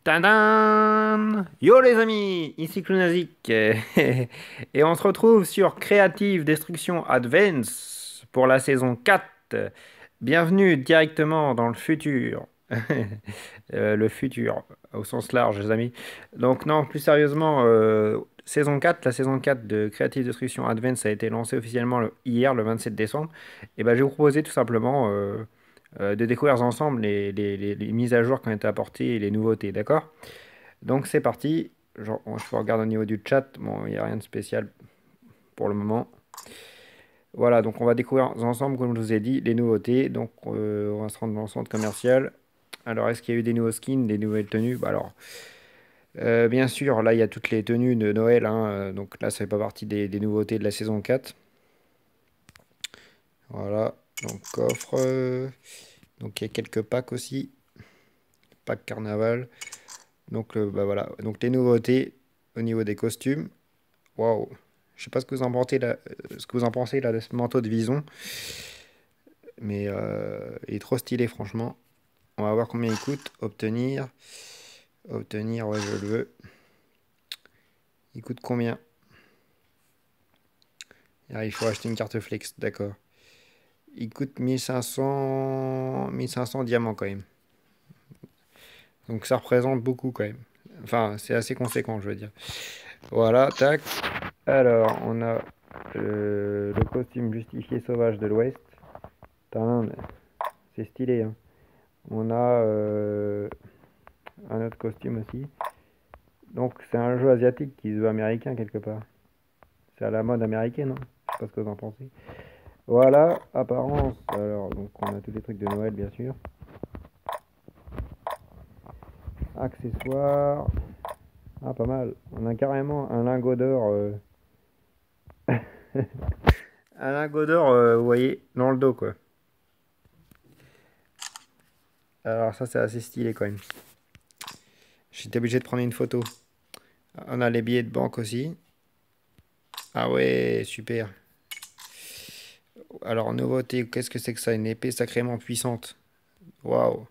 Tadam! Yo les amis, ici Clunazik et on se retrouve sur Creative Destruction Advance pour la saison 4. Bienvenue directement dans le futur. Le futur au sens large les amis. Donc non, plus sérieusement, saison 4, la saison 4 de Creative Destruction Advance a été lancée officiellement hier, le 27 décembre. Et ben, je vais vous proposer tout simplement de découvrir ensemble les mises à jour qui ont été apportées et les nouveautés, d'accord? Donc c'est parti. Je regarde au niveau du chat. Bon, il n'y a rien de spécial pour le moment. Voilà, donc on va découvrir ensemble, comme je vous ai dit, les nouveautés. Donc on va se rendre dans le centre commercial. Alors, est-ce qu'il y a eu des nouveaux skins, des nouvelles tenues? Bah alors, bien sûr, là, il y a toutes les tenues de Noël, hein, donc là, ça fait pas partie des nouveautés de la saison 4. Voilà, donc coffre. Donc il y a quelques packs aussi. Pack carnaval. Donc bah voilà, donc les nouveautés au niveau des costumes. Waouh. Je sais pas ce que vous en pensez là, ce que vous en pensez là de ce manteau de vison, mais il est trop stylé franchement. On va voir combien il coûte. Obtenir, ouais, je le veux. Il coûte combien? Ah, il faut acheter une carte flex, d'accord. Il coûte 1500 diamants quand même. Donc ça représente beaucoup quand même. Enfin, c'est assez conséquent, je veux dire. Voilà, tac. Alors, on a le costume justifié sauvage de l'Ouest. Putain, c'est stylé, hein. On a un autre costume aussi. Donc, c'est un jeu asiatique qui se veut américain quelque part. C'est à la mode américaine, hein. Je sais pas ce que vous en pensez. Voilà, apparence. Alors, donc, on a tous les trucs de Noël, bien sûr. Accessoires. Ah, pas mal. On a carrément un lingot d'or. Un lingot d'or, vous voyez, dans le dos, quoi. Alors, ça, c'est assez stylé quand même. J'étais obligé de prendre une photo. On a les billets de banque aussi. Ah ouais, super. Alors, nouveauté, qu'est-ce que c'est que ça? Une épée sacrément puissante. Waouh.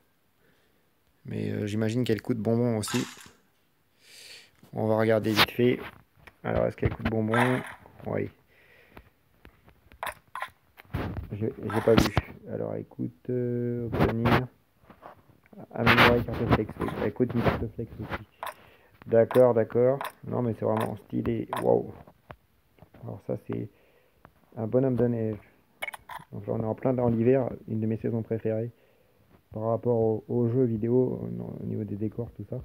Mais j'imagine qu'elle coûte bonbon aussi. On va regarder vite fait. Alors, est-ce qu'elle coûte bonbon? Oui. J'ai pas vu. Alors, écoute, obtenir. Améliorer carte flex. Oui, elle coûte une carte flex aussi. D'accord, d'accord. Non, mais c'est vraiment stylé. Waouh. Alors, ça, c'est un bonhomme de neige. Donc, là, on est en plein dans l'hiver, une de mes saisons préférées. Par rapport aux jeux vidéo, au niveau des décors, tout ça.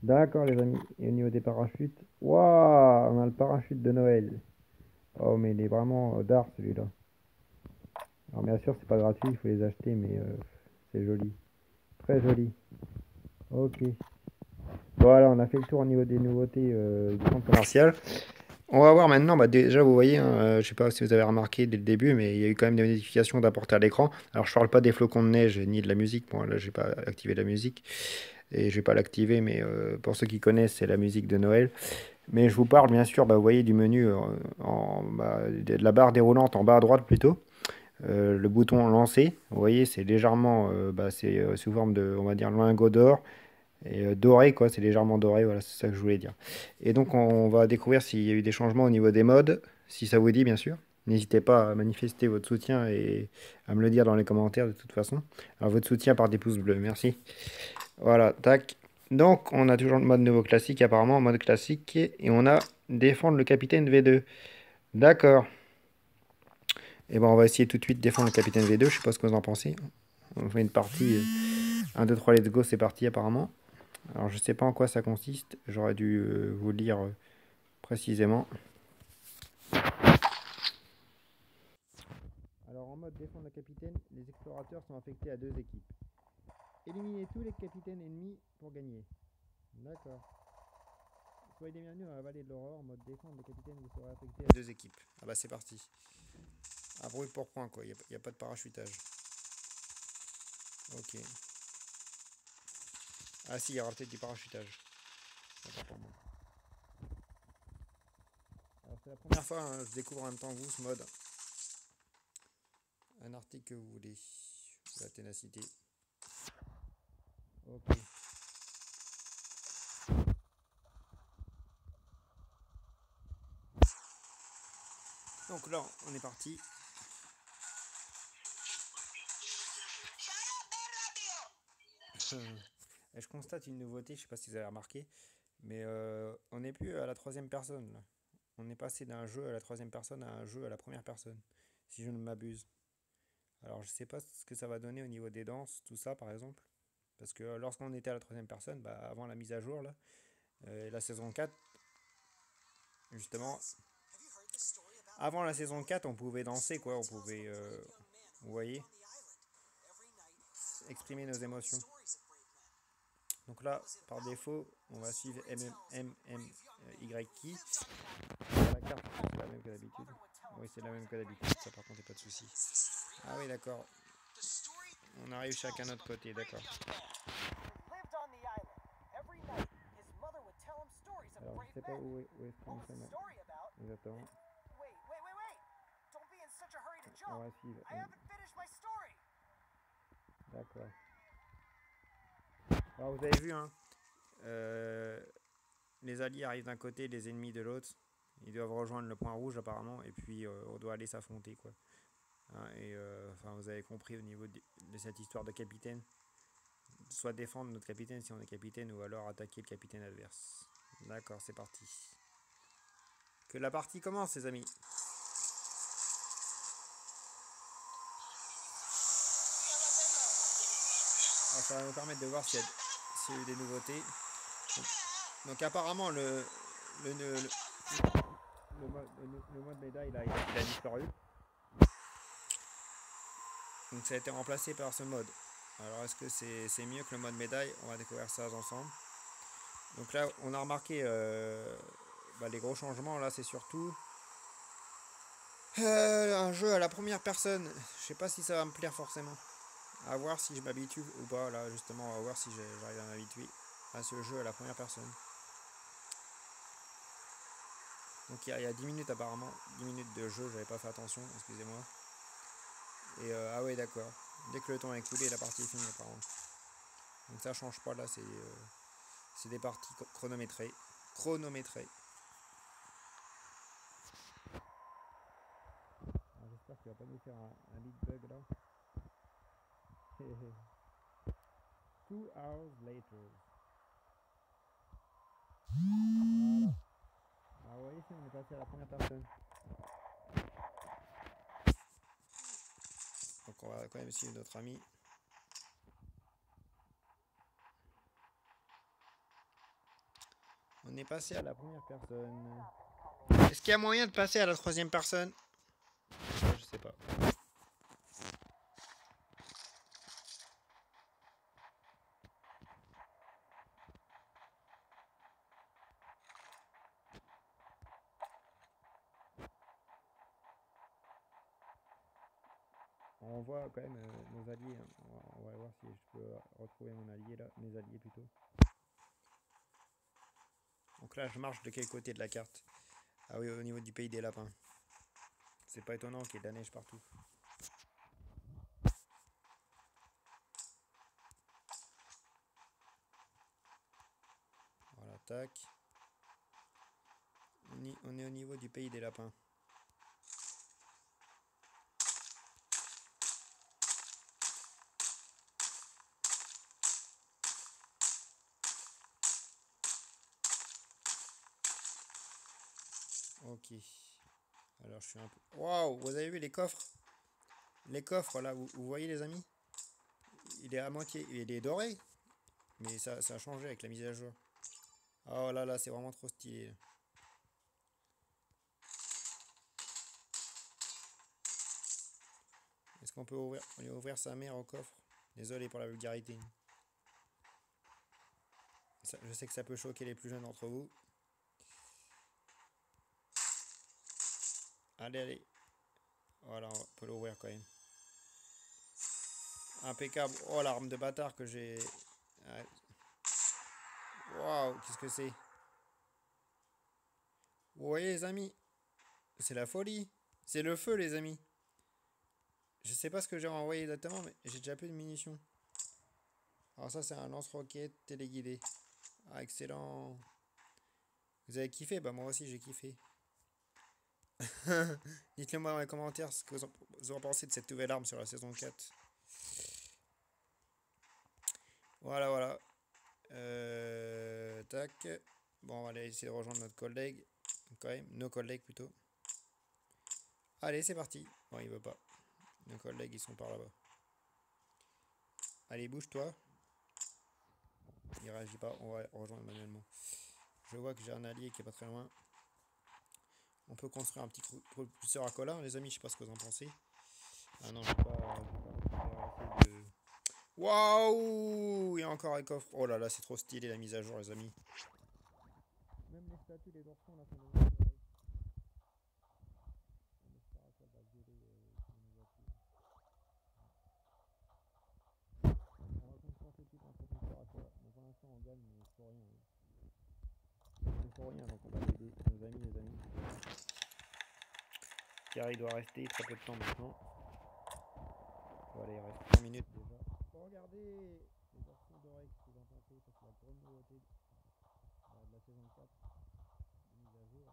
D'accord, les amis. Et au niveau des parachutes, waouh, on a le parachute de Noël. Oh, mais il est vraiment d'art celui-là. Alors, bien sûr, c'est pas gratuit, il faut les acheter, mais c'est joli. Très joli. Ok. Voilà, on a fait le tour au niveau des nouveautés du centre commercial. On va voir maintenant, bah déjà vous voyez, hein, je sais pas si vous avez remarqué dès le début, mais il y a eu quand même des modifications d'apporter à l'écran. Alors je parle pas des flocons de neige ni de la musique, bon là j'ai pas activé la musique et je vais pas l'activer, mais pour ceux qui connaissent c'est la musique de Noël. Mais je vous parle bien sûr, bah, vous voyez du menu de la barre déroulante en bas à droite plutôt. Le bouton lancer, vous voyez c'est légèrement, c'est sous forme de, on va dire lingot d'or. Et doré, quoi, c'est légèrement doré, voilà, c'est ça que je voulais dire. Et donc, on va découvrir s'il y a eu des changements au niveau des modes, si ça vous dit, bien sûr. N'hésitez pas à manifester votre soutien et à me le dire dans les commentaires de toute façon. Alors, votre soutien par des pouces bleus, merci. Voilà, tac. Donc, on a toujours le mode nouveau classique, apparemment, mode classique, et on a défendre le capitaine V2. D'accord. Et ben, on va essayer tout de suite de défendre le capitaine V2, je sais pas ce que vous en pensez. On fait une partie 1, 2, 3, let's go, c'est parti apparemment. Alors je sais pas en quoi ça consiste, j'aurais dû vous le dire précisément. Alors en mode défendre le capitaine, les explorateurs sont affectés à 2 équipes. Éliminez tous les capitaines ennemis pour gagner. D'accord. Soyez les bienvenus dans la vallée de l'aurore, en mode défendre le capitaine, vous serez affecté à 2 équipes. Ah bah c'est parti. Un bruit pour point quoi, il n'y a pas de parachutage. Ok. Ah si, il y aura peut-être du parachutage. Attends pour moi. Alors c'est la première fois, hein, je découvre en même temps que vous ce mode. Un article que vous voulez. La ténacité. Ok. Donc là, on est parti. Et je constate une nouveauté, je sais pas si vous avez remarqué, mais on n'est plus à la troisième personne, là. On est passé d'un jeu à la troisième personne à un jeu à la première personne, si je ne m'abuse. Alors je sais pas ce que ça va donner au niveau des danses, tout ça par exemple. Parce que lorsqu'on était à la troisième personne, bah, avant la mise à jour, là, la saison 4, justement, avant la saison 4, on pouvait danser, quoi. On pouvait, vous voyez, exprimer nos émotions. Donc là, par défaut, on va suivre MMMY. La carte, c'est la même que d'habitude. Oui, c'est la même que d'habitude. Ça, par contre, il n'y a pas de souci. Ah oui, d'accord. On arrive chacun de notre côté, d'accord. Alors, je sais pas où est-ce qu'on fait exactement. On va suivre. D'accord. Alors, vous avez vu, hein, les alliés arrivent d'un côté, les ennemis de l'autre. Ils doivent rejoindre le point rouge apparemment, et puis on doit aller s'affronter, quoi. Hein, et enfin, vous avez compris au niveau de cette histoire de capitaine. Soit défendre notre capitaine si on est capitaine, ou alors attaquer le capitaine adverse. D'accord, c'est parti. Que la partie commence, les amis. Alors, ça va nous permettre de voir s'il y a eu des nouveautés. Donc apparemment le mode médaille là, il a disparu. Donc ça a été remplacé par ce mode. Alors est-ce que c'est mieux que le mode médaille? On va découvrir ça ensemble. Donc là on a remarqué les gros changements. Là c'est surtout un jeu à la première personne. Je sais pas si ça va me plaire forcément. À voir si je m'habitue ou pas. Là justement on va voir si j'arrive à m'habituer à ce jeu à la première personne. Donc il y a 10 minutes apparemment, 10 minutes de jeu, j'avais pas fait attention, excusez-moi. Et ah ouais d'accord, dès que le temps est écoulé, la partie est finie apparemment. Donc ça change pas là, c'est des parties chronométrées. J'espère qu'il va pas nous faire un lead bug là. 2 hours later. Voilà. Alors vous voyez si on est passé à la première personne. Donc on va quand même suivre notre ami. On est passé à la première personne. Est-ce qu'il y a moyen de passer à la troisième personne? Je sais pas. On voit quand même nos alliés. Hein. On va voir si je peux retrouver mon allié là. Mes alliés plutôt. Donc là, je marche de quel côté de la carte? Ah oui, au niveau du pays des lapins. C'est pas étonnant qu'il y ait de la neige partout. Voilà, tac. On est au niveau du pays des lapins. Ok. Alors je suis un peu... Waouh, vous avez vu les coffres? Les coffres là, vous voyez les amis? Il est à moitié... Il est doré. Mais ça a changé avec la mise à jour. Oh là là, c'est vraiment trop stylé. Est-ce qu'on peut ouvrir sa mère au coffre? Désolé pour la vulgarité. Je sais que ça peut choquer les plus jeunes d'entre vous. Allez, allez. Voilà, on peut l'ouvrir quand même. Impeccable. Oh, l'arme de bâtard que j'ai... Waouh, qu'est-ce que c'est? Vous voyez les amis? C'est la folie. C'est le feu les amis. Je sais pas ce que j'ai envoyé exactement, mais j'ai déjà plus de munitions. Alors ça c'est un lance-roquette téléguidé. Ah excellent. Vous avez kiffé? Bah moi aussi j'ai kiffé. Dites-le moi dans les commentaires ce que vous en pensez de cette nouvelle arme sur la saison 4. Voilà, voilà. Tac. Bon, on va aller essayer de rejoindre notre collègue. Quand même, nos collègues plutôt. Allez, c'est parti. Bon, il veut pas. Nos collègues, ils sont par là-bas. Allez, bouge-toi. Il réagit pas. On va rejoindre manuellement. Je vois que j'ai un allié qui est pas très loin. On peut construire un petit propulseur à cola, les amis. Je sais pas ce que vous en pensez. Ah non, j'ai pas récupéré assez de. Waouh! Il y a encore un coffre. Oh là là, c'est trop stylé la mise à jour, les amis. Même les statues, les dorsons, là, sont devenus dorés. On espère qu'elle va gueuler sur nos voitures. On va construire tout de suite un propulseur à cola. Bon, pour l'instant, on gagne, mais il faut rien. Il faut rien, donc on va aider nos amis, les amis. Car il doit rester très peu de temps maintenant. Voilà, il reste 3 minutes déjà. Bon, regardez les dorsons dorés, qu'est-ce que vous en pensez? Ça, c'est la grande nouveauté de la saison 4, de mise à jour.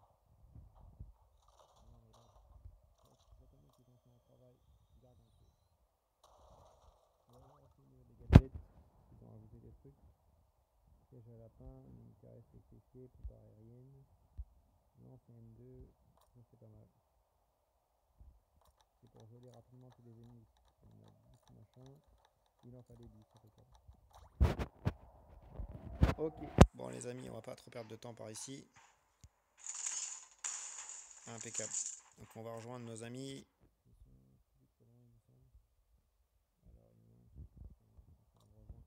Non, mais là, je reconnais qu'ils ont fait un travail gargantueux. On va voir aussi au niveau des gadgets, ils ont ajouté des trucs. Piège à lapin, une caresse électrifiée, pompe aérienne, lance M2, ça c'est pas mal. C'est pour geler rapidement tous les ennemis. On a 10 machin, il en fallait 10 à peu près. Ok, bon les amis, on va pas trop perdre de temps par ici. Impeccable. Donc on va rejoindre nos amis. Ils sont plus trop loin, il me semble. Alors il y en a un qui me rejoint.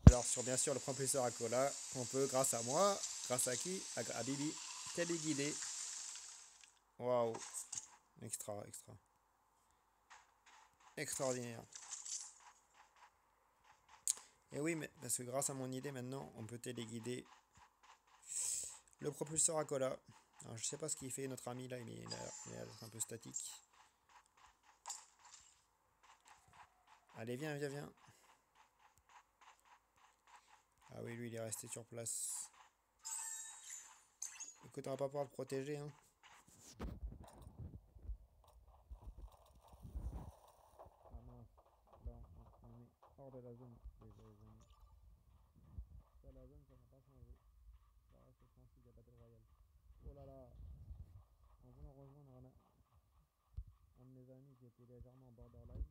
Alors sur bien sûr le propulseur à cola qu'on peut grâce à moi, grâce à qui? À Bibi, téléguidé. Waouh, extra, extra. Extraordinaire. Et oui, mais parce que grâce à mon idée maintenant, on peut téléguider le propulseur à cola. Alors je sais pas ce qu'il fait notre ami là, il est un peu statique. Allez, viens, viens, viens. Ah oui, lui il est resté sur place. Écoute, on va pas pouvoir le protéger, hein. Ah mince, là on est hors de la zone déjà les amis. Ça la zone ça n'a pas changé. Ça reste le principe de la Battle Royale. Oh là là, en voulant rejoindre un de mes amis qui était légèrement borderline,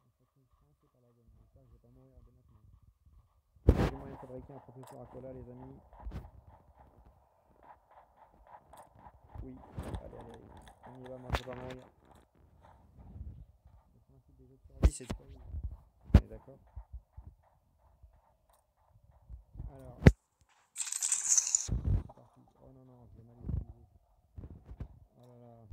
on se retrouve coincé par la zone. J'espère que je vais pas mourir dès maintenant. J'ai moyen de fabriquer un propulseur à cola les amis. Oui, allez, allez, allez. On y va, moi je vais pas mourir. Le principe des jeux de survie c'est de survivre. On est d'accord? Alors, c'est parti. Oh non, non, je l'ai mal utilisé. Oh là là.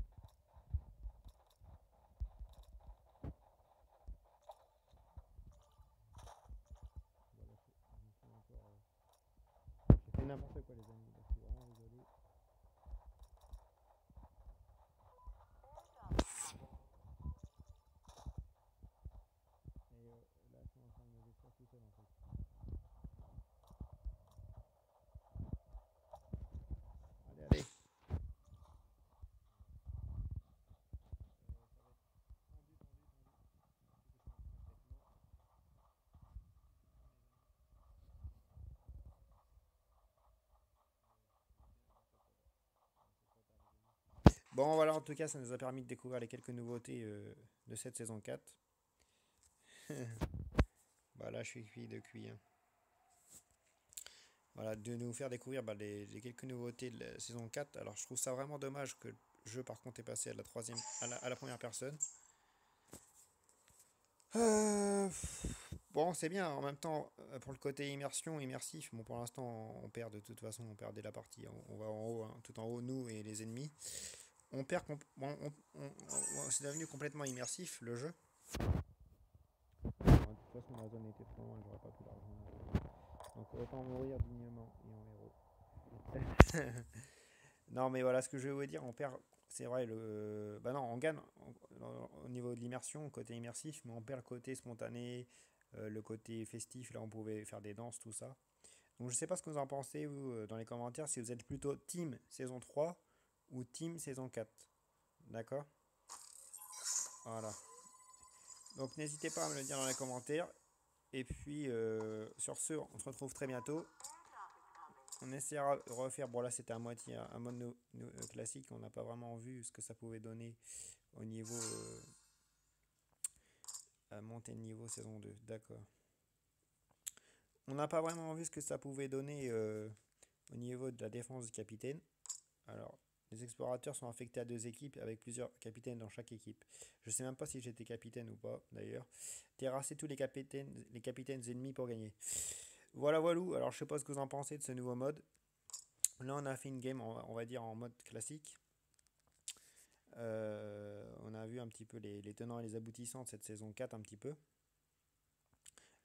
Je vais lâcher. Je me suis encore. J'ai fait n'importe quoi, les amis. Là, je suis vraiment désolé. Et là, je suis en train de me détruire tout seul en fait. Allez, allez. Ça va être tendu, tendu, tendu. Surtout que je suis en train d'être mort. Bon, voilà, en tout cas, ça nous a permis de découvrir les quelques nouveautés de cette saison 4. Bah là, je suis cuit de cuit, hein. Voilà, de nous faire découvrir les quelques nouveautés de la saison 4. Alors, je trouve ça vraiment dommage que le jeu, par contre, est passé à la troisième, à la première personne. Euh, bon, c'est bien. En même temps, pour le côté immersion, immersif, bon, pour l'instant, on perd de toute façon, on perdait la partie. On va en haut, hein, tout en haut, nous et les ennemis. On perd, c'est devenu complètement immersif le jeu. Bon, de toute façon, la zone était trop loin, j'aurais pas pu la rejoindre. Donc autant mourir dignement et en héros. Non, mais voilà ce que je veux dire. On perd, c'est vrai, bah non, on gagne au niveau de l'immersion, côté immersif, mais on perd le côté spontané, le côté festif. Là, on pouvait faire des danses, tout ça. Donc je sais pas ce que vous en pensez, vous, dans les commentaires, si vous êtes plutôt team saison 3 ou team saison 4. D'accord? Voilà. Donc n'hésitez pas à me le dire dans les commentaires. Et puis, sur ce, on se retrouve très bientôt. On essaiera de refaire. Bon, là, c'était à moitié un mode classique. On n'a pas vraiment vu ce que ça pouvait donner au niveau. À monter de niveau saison 2. D'accord. On n'a pas vraiment vu ce que ça pouvait donner au niveau de la défense du capitaine. Alors, les explorateurs sont affectés à deux équipes avec plusieurs capitaines dans chaque équipe. Je sais même pas si j'étais capitaine ou pas, d'ailleurs. Terrasser tous les capitaines ennemis pour gagner. Voilà, voilà. Alors, je sais pas ce que vous en pensez de ce nouveau mode. Là, on a fait une game, on va dire, en mode classique. On a vu un petit peu les tenants et les aboutissants de cette saison 4, un petit peu.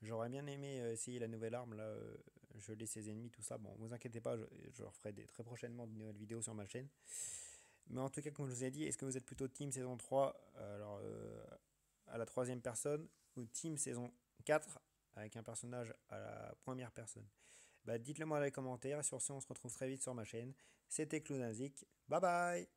J'aurais bien aimé essayer la nouvelle arme, là, geler ses ennemis, tout ça. Bon, vous inquiétez pas, je referai très prochainement de nouvelles vidéos sur ma chaîne. Mais en tout cas, comme je vous ai dit, est-ce que vous êtes plutôt team saison 3, alors à la troisième personne, ou team saison 4, avec un personnage à la première personne? Bah, dites-le moi dans les commentaires, et sur ce, on se retrouve très vite sur ma chaîne. C'était Clownazik, bye bye!